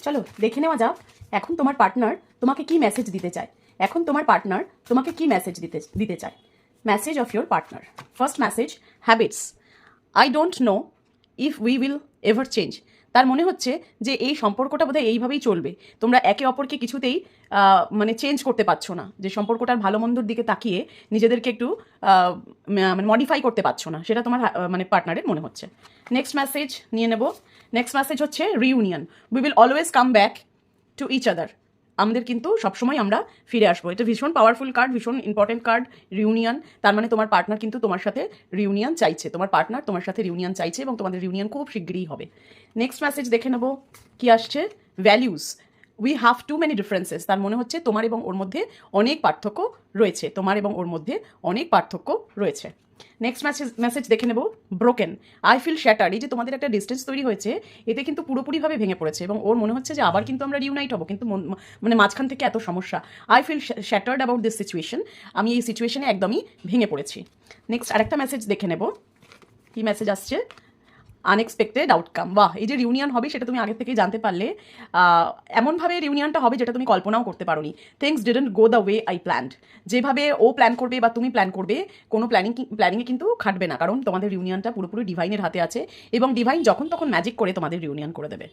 চলো দেখে নেওয়া যাক এখন তোমার পার্টনার তোমাকে কি মেসেজ দিতে চায়। এখন তোমার পার্টনার তোমাকে কি মেসেজ দিতে চায়। Message of your partner. First message, habits. I don't know if we will ever change. তার মনে হচ্ছে যে এই সম্পর্কটা বোধহয় এইভাবেই চলবে, তোমরা একে অপরকে কিছুতেই মানে চেঞ্জ করতে পারছো না, যে সম্পর্কটার ভালো মন্দর দিকে তাকিয়ে নিজেদেরকে একটু মানে মডিফাই করতে পারছো না, সেটা তোমার মানে পার্টনারের মনে হচ্ছে। নেক্সট মেসেজ নিয়ে নেব। নেক্সট মেসেজ হচ্ছে reunion. We will always come back to each other. আমাদের কিন্তু সবসময় আমরা ফিরে আসবো। এটা ভীষণ পাওয়ারফুল কার্ড, ভীষণ ইম্পর্টেন্ট কার্ড, রিউনিয়ন। তার মানে তোমার পার্টনার কিন্তু তোমার সাথে রিউনিয়ন চাইছে, তোমার পার্টনার তোমার সাথে রিউনিয়ন চাইছে এবং তোমাদের রিউনিয়ন খুব শীঘ্রই হবে। নেক্সট মেসেজ দেখে নেবো কি আসছে। Values. We have to many differences. তার মনে হচ্ছে তোমার এবং ওর মধ্যে অনেক পার্থক্য রয়েছে, তোমার এবং ওর মধ্যে অনেক পার্থক্য রয়েছে। নেক্সট মেসেজ দেখে নেব। ব্রোকেন। I feel shattered. এই যে তোমাদের একটা ডিস্টেন্স তৈরি হয়েছে, এতে কিন্তু পুরোপুরিভাবে ভেঙে পড়েছে এবং ওর মনে হচ্ছে যে আবার কিন্তু আমরা রিউনাইট হবো, কিন্তু মানে মাঝখান থেকে এত সমস্যা। I feel shattered about this situation. আমি এই সিচুয়েশনে একদমই ভেঙে পড়েছি। নেক্সট আরেকটা মেসেজ দেখে নেব কি মেসেজ আসছে। Unexpected outcome. বাহ, এই যে রিউনিয়ন হবে সেটা তুমি আগে থেকেই জানতে পারলে। এমনভাবে রিউনিয়নটা হবে যেটা তুমি কল্পনাও করতে পারোনি। Things didn't go the way I planned. যেভাবে ও প্ল্যান করবে বা তুমি প্ল্যান করবে, কোনো প্ল্যানিংয়ে কিন্তু খাটবে না, কারণ তোমাদের রিউনিয়নটা পুরোপুরি ডিভাইনের হাতে আছে এবং ডিভাইন যখন তখন ম্যাজিক করে তোমাদের রিউনিয়ন করে দেবে।